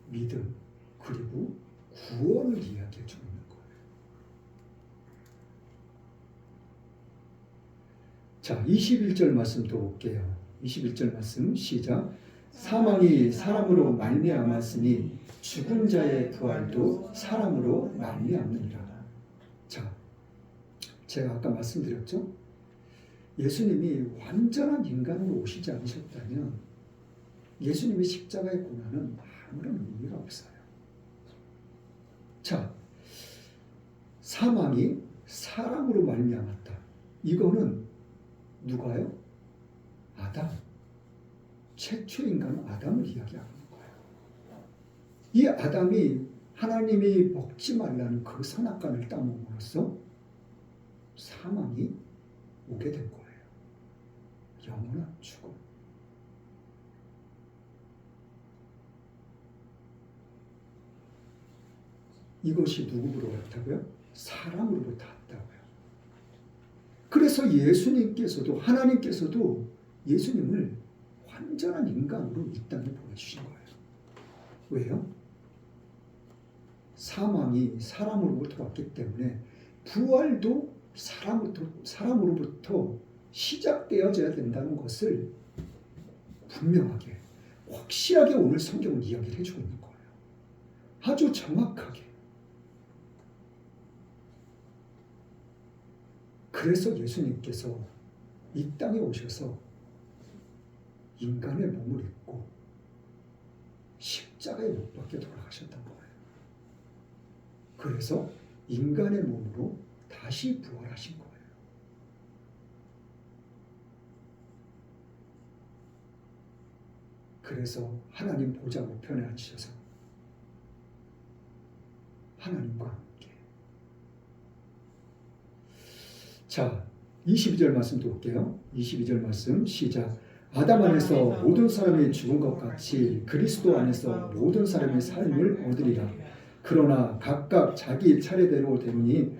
믿음 그리고 구원을 이야기해주고 있는 거예요. 자, 21절 말씀도 볼게요. 21절 말씀 시작. 사망이 사람으로 말미암았으니 죽은 자의 부활도 사람으로 말미암느니라. 자, 제가 아까 말씀드렸죠? 예수님이 완전한 인간으로 오시지 않으셨다면 예수님의 십자가의 고난은 아무런 의미가 없어요. 자, 사망이 사람으로 말미암았다. 이거는 누가요? 아담. 최초 인간 아담을 이야기하는 거예요. 이 아담이 하나님이 먹지 말라는 그 선악과를 따먹음으로써 사망이 오게 된 거예요. 영원한 죽음. 이것이 누구로 왔다고요? 사람으로부터 왔다고요. 그래서 예수님께서도 하나님께서도 예수님을 완전한 인간으로 이 땅에 보내주신 거예요. 왜요? 사망이 사람으로부터 왔기 때문에 부활도 사람으로부터 시작되어져야 된다는 것을 분명하게 확실하게 오늘 성경은 이야기를 해주고 있는 거예요. 아주 정확하게. 그래서 예수님께서 이 땅에 오셔서 인간의 몸을 입고 십자가에 못 박혀 돌아가셨던 거예요. 그래서 인간의 몸으로 다시 부활하신 거예요. 그래서 하나님 보좌 우편에 앉으셔서 하나님과 함께. 자, 22절 말씀도 볼게요. 22절 말씀 시작. 아담 안에서 모든 사람이 죽은 것 같이 그리스도 안에서 모든 사람의 삶을 얻으리라. 그러나 각각 자기 차례대로 되니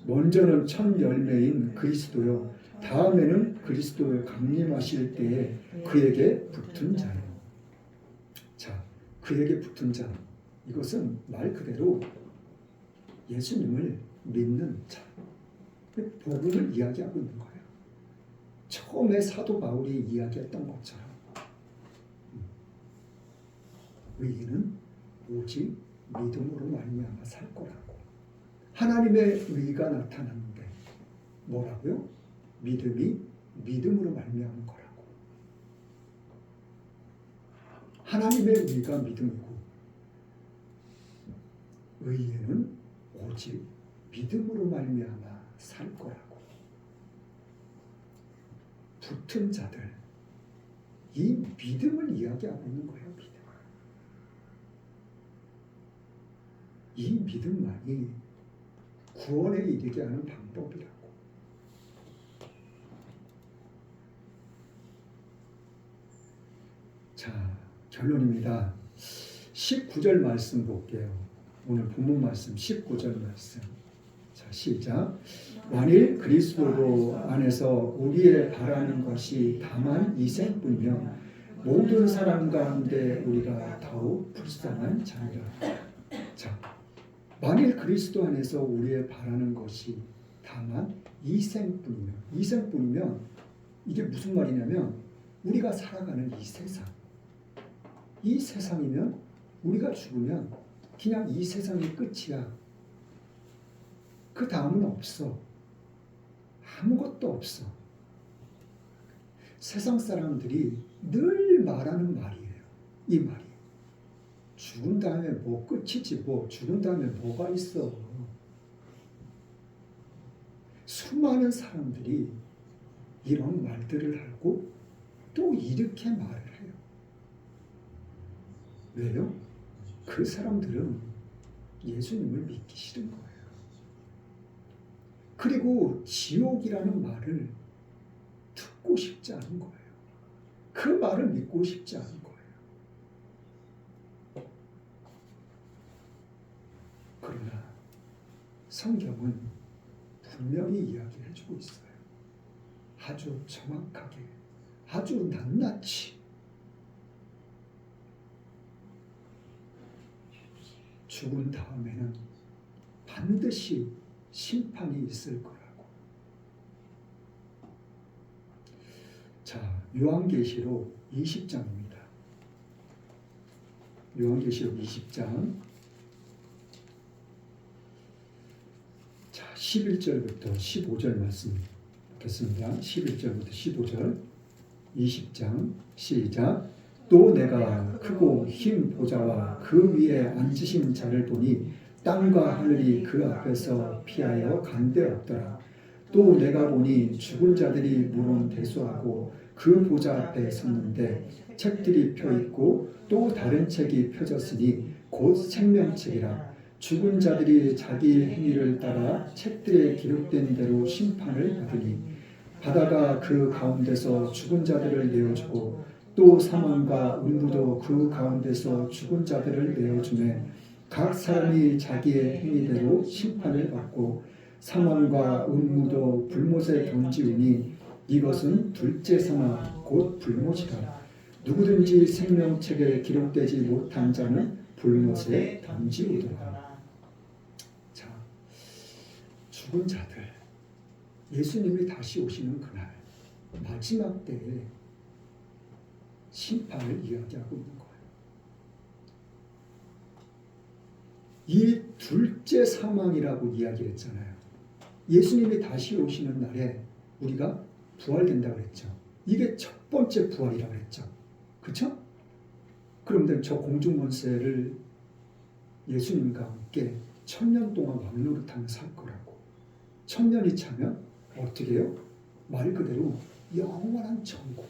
먼저는 첫 열매인 그리스도요, 다음에는 그리스도의 강림하실 때에 그에게 붙은 자요. 자, 그에게 붙은 자, 이것은 말 그대로 예수님을 믿는 자, 복음을 이야기하고 있는 거예요. 처음에 사도 바울이 이야기했던 것처럼 의인은 오직 믿음으로 말미암아 살 거라고. 하나님의 의가 나타났는데 뭐라고요? 믿음이 믿음으로 말미암은 거라고. 하나님의 의가 믿음이고 의인은 오직 믿음으로 말미암아 살 거라고. 붙은 자들, 이 믿음을 이야기하고 있는 거예요. 믿음. 이 믿음만이 구원에 이르게 하는 방법이라고. 자, 결론입니다. 19절 말씀 볼게요. 오늘 본문 말씀 19절 말씀. 자, 시작. 만일 그리스도 안에서 우리의 바라는 것이 다만 이생뿐이며 모든 사람 가운데 우리가 더욱 불쌍한 자니라. 자, 만일 그리스도 안에서 우리의 바라는 것이 다만 이생뿐이면 이게 무슨 말이냐면 우리가 살아가는 이 세상이면 우리가 죽으면 그냥 이 세상이 끝이야. 그 다음은 없어. 아무것도 없어. 세상 사람들이 늘 말하는 말이에요. 이 말이. 죽은 다음에 뭐 끝이지 뭐 죽은 다음에 뭐가 있어. 수많은 사람들이 이런 말들을 하고 또 이렇게 말을 해요. 왜요? 그 사람들은 예수님을 믿기 싫은 거예요. 그리고 지옥이라는 말을 듣고 싶지 않은 거예요. 그 말을 믿고 싶지 않은 거예요. 그러나 성경은 분명히 이야기를 해주고 있어요. 아주 정확하게, 아주 낱낱이 죽은 다음에는 반드시 심판이 있을 거라고. 자, 요한계시록 20장입니다. 요한계시록 20장 11절부터 15절 말씀 보겠습니다. 11절부터 15절 20장 시작. 또 내가 크고 흰 보좌와 그 위에 앉으신 자를 보니 땅과 하늘이 그 앞에서 피하여 간데없더라. 또 내가 보니 죽은 자들이 물론 대수하고 그 보좌 앞에 섰는데 책들이 펴있고 또 다른 책이 펴졌으니 곧 생명책이라. 죽은 자들이 자기 행위를 따라 책들에 기록된 대로 심판을 받으니 바다가 그 가운데서 죽은 자들을 내어주고 또 사망과 음부도 그 가운데서 죽은 자들을 내어주매 각 사람이 자기의 행위대로 심판을 받고 사망과 음부도 불못에 던지우니 이것은 둘째 사망 곧 불못이라. 누구든지 생명책에 기록되지 못한 자는 불못에 던지우더라. 죽은 자들, 예수님이 다시 오시는 그날 마지막 때에 심판을 이야기하고 있는 거예요. 이 둘째 사망이라고 이야기했잖아요. 예수님이 다시 오시는 날에 우리가 부활된다고 그랬죠. 이게 첫 번째 부활이라고 그랬죠. 그렇죠? 그런데 저 공중권세를 예수님과 함께 1000년 동안 왕노릇하며 살 거라고. 1000년이 차면 어떻게 해요? 말 그대로 영원한 천국,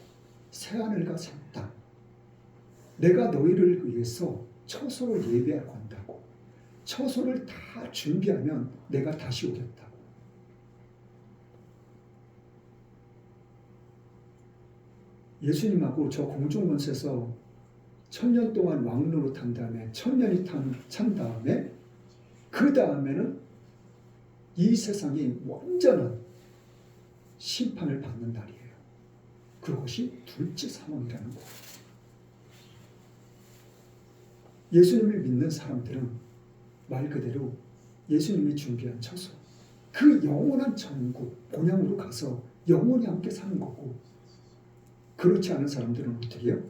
새하늘과 새 땅. 내가 너희를 위해서 처소를 예비하고 한다고. 처소를 다 준비하면 내가 다시 오겠다고. 예수님하고 저 공중권세에서 1000년 동안 왕노릇한 다음에 1000년이 찬 다음에 그 다음에는 이 세상이 완전한 심판을 받는 날이에요. 그것이 둘째 사망이라는 거예요. 예수님을 믿는 사람들은 말 그대로 예수님이 준비한 처소, 그 영원한 천국, 본향으로 가서 영원히 함께 사는 거고, 그렇지 않은 사람들은 어떻게 해요?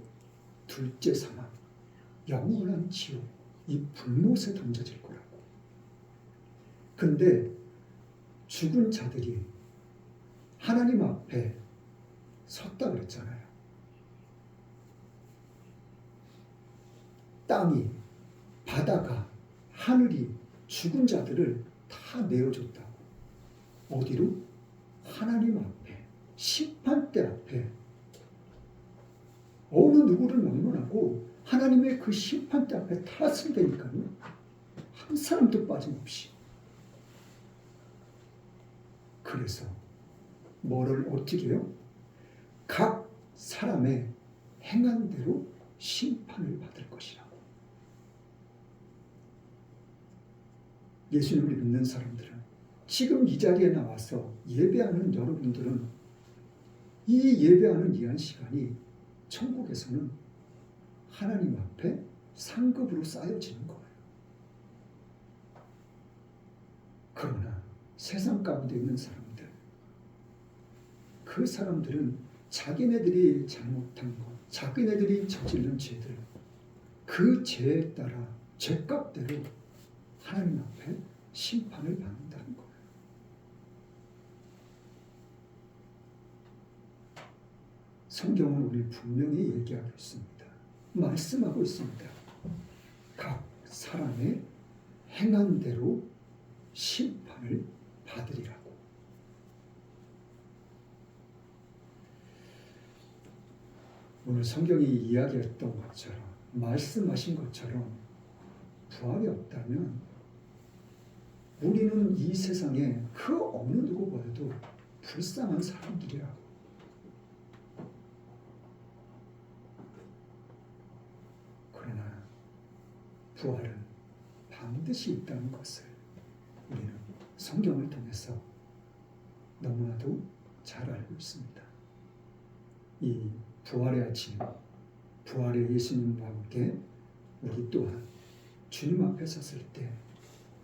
둘째 사망, 영원한 지옥, 이 불못에 던져질 거라고. 근데 죽은 자들이 하나님 앞에 섰다 그랬잖아요. 땅이, 바다가, 하늘이 죽은 자들을 다 내어줬다고. 어디로? 하나님 앞에, 심판대 앞에. 어느 누구를 막론하고 하나님의 그 심판대 앞에 타았을테니까요. 한 사람도 빠짐없이. 그래서 뭐를 어떻게 해요? 각 사람의 행한 대로 심판을 받을 것이라고. 예수님을 믿는 사람들은, 지금 이 자리에 나와서 예배하는 여러분들은 이 예배하는 이 한 시간이 천국에서는 하나님 앞에 상급으로 쌓여지는 거예요. 그러나 세상 가운데 있는 사람들, 그 사람들은 자기네들이 잘못한 것, 자기네들이 저지른 죄들, 그 죄에 따라 죄값대로 하나님 앞에 심판을 받는다는 거예요. 성경은 우리 분명히 얘기하고 있습니다. 말씀하고 있습니다. 각 사람의 행한 대로 심판을 받으리라고. 오늘 성경이 이야기했던 것처럼 말씀하신 것처럼 부활이 없다면 우리는 이 세상에 그 어느 누구보다도 불쌍한 사람들이라고. 그러나 부활은 반드시 있다는 것을 우리는 성경을 통해서 너무나도 잘 알고 있습니다. 이 부활의 아침, 부활의 예수님과 함께 우리 또한 주님 앞에 섰을 때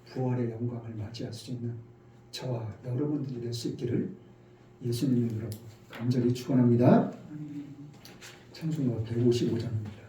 부활의 영광을 맞이할 수 있는 저와 여러분들이 될 수 있기를 예수님 이름으로 간절히 축원합니다. 찬송가 155장입니다.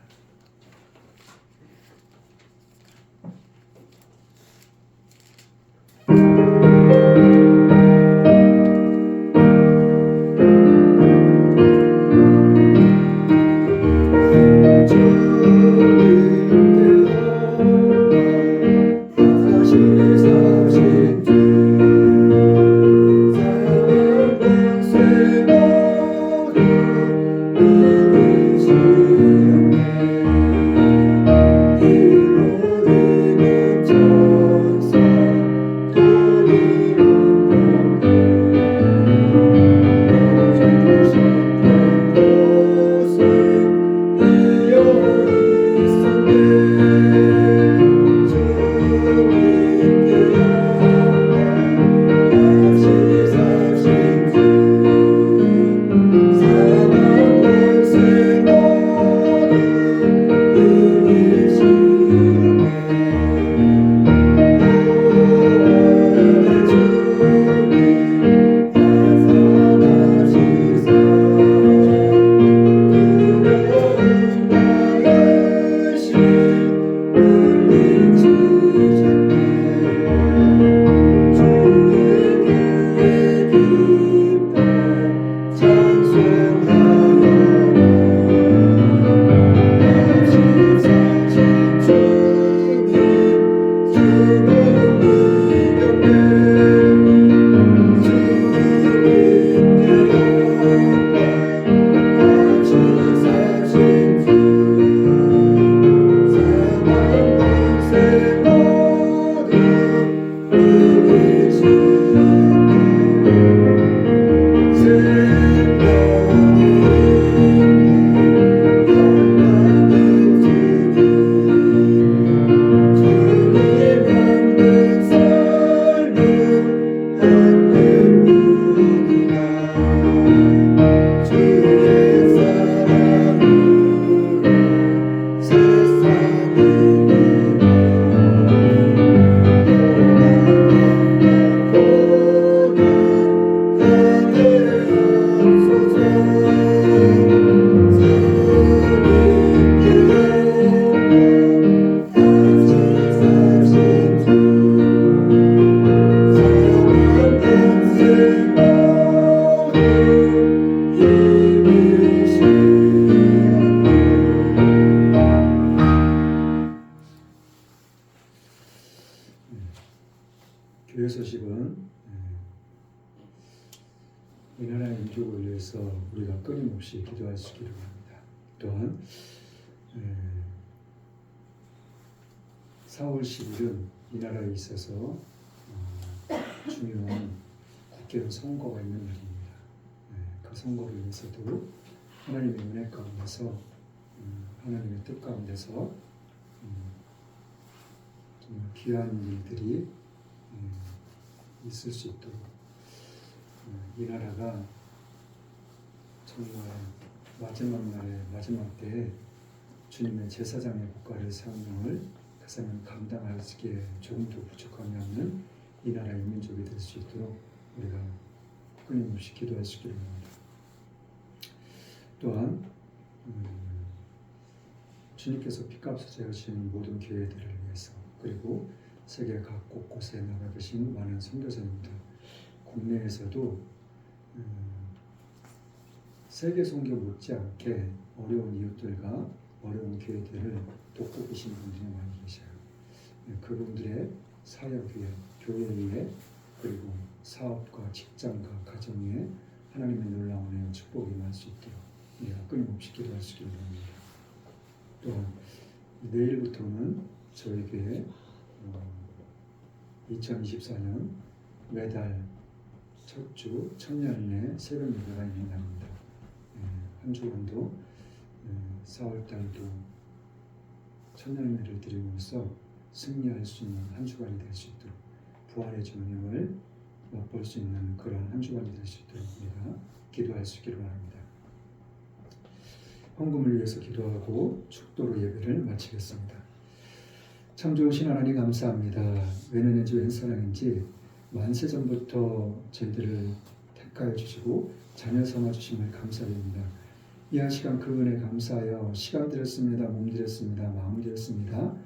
교회 소식은 이 나라의 민족을 위해서 우리가 끊임없이 기도할 수 있기를 바랍니다. 또한 4월 10일은 이 나라에 있어서 중요한 국회의원 선거가 있는 날입니다. 그 선거를 위해서도 하나님의 은혜 가운데서 하나님의 뜻 가운데서 정말 귀한 일들이 있을 수 있도록 이 나라가 정말 마지막 날에 마지막 때에 주님의 제사장의 국가를 사명을 가사는 감당할 수 있게 조금도 부족함이 없는 이 나라의 민족이 될 수 있도록 우리가 끊임없이 기도할 수 있기를 바랍니다. 또한 주님께서 피값을 제하신 모든 교회들을 위해서 그리고 세계 각 곳곳에 나가 계신 많은 선교사님들 국내에서도 세계 선교 못지않게 어려운 이웃들과 어려운 교회들을 돕고 계신 분들이 많이 계셔요. 그분들의 사역 위에, 교회 위에, 그리고 사업과 직장과 가정 위에 하나님의 놀라운 은혜와 축복이 임할 수 있도록 우리가 끊임없이 기도할 수 있기를 바랍니다. 또 내일부터는 저희 교회 2024년 매달 첫 주 천년의 새벽 예배가 있는 날입니다. 한 주간도 4월달도 천년 예배를 드리면서 승리할 수 있는 한 주간이 될 수 있도록 부활의 주님을 맛볼 수 있는 그러한 한 주간이 될 수 있도록 우리가 기도할 수 있기를 바랍니다. 헌금을 위해서 기도하고 축도로 예배를 마치겠습니다. 참 좋으신 하나님 감사합니다. 웬은인지 웬 사랑인지 만세전부터 저희들을 택하여 주시고 자녀 삼아 주심을 감사드립니다. 이 한 시간 그 은혜 감사하여 시간 드렸습니다. 몸 드렸습니다. 마음 드렸습니다.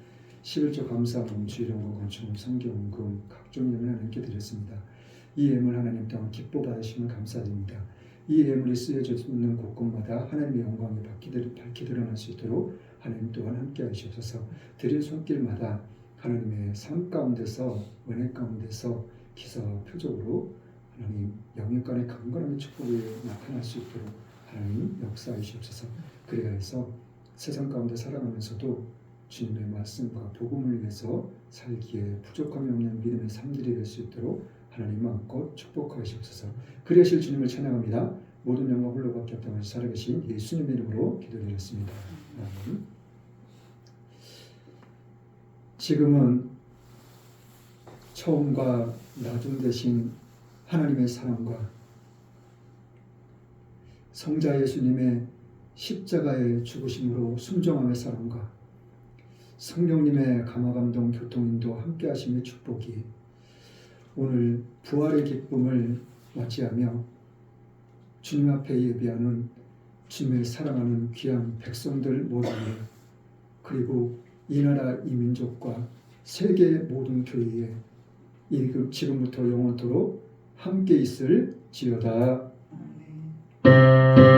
11조 감사함, 주일원금, 건축금, 성경금, 각종 예물 하나님께 드렸습니다. 이 예물 하나님 또한 기뻐 받으시면 감사드립니다. 이 예물이 쓰여져 있는 곳곳마다 하나님의 영광이 밝히 드러날 수 있도록 하나님 또한 함께 하시옵소서. 드린 손길마다 하나님의 삶 가운데서 은혜 가운데서 기사 표적으로 하나님 영육간의 강건함의 축복이 나타날 수 있도록 하나님 역사하시옵소서. 그래야 해서 세상 가운데 살아가면서도 주님의 말씀과 복음을 위해서 살기에 부족함이 없는 믿음의 삶들이 될 수 있도록 하나님 마음껏 축복하시옵소서. 그리하실 주님을 찬양합니다. 모든 영광 홀로밖에 없다는 살아계신 예수님 이름으로 기도드렸습니다. 아멘. 지금은 처음과 나중 되신 하나님의 사랑과 성자 예수님의 십자가의 죽으심으로 순종함의 사랑과 성령님의 감화감동 교통인도 함께 하심의 축복이 오늘 부활의 기쁨을 맞이하며 주님 앞에 예배하는 주님의 사랑하는 귀한 백성들 모두에 그리고 이 나라 이 민족과 세계 모든 교회에 지금부터 영원토록 함께 있을지어다. 아멘.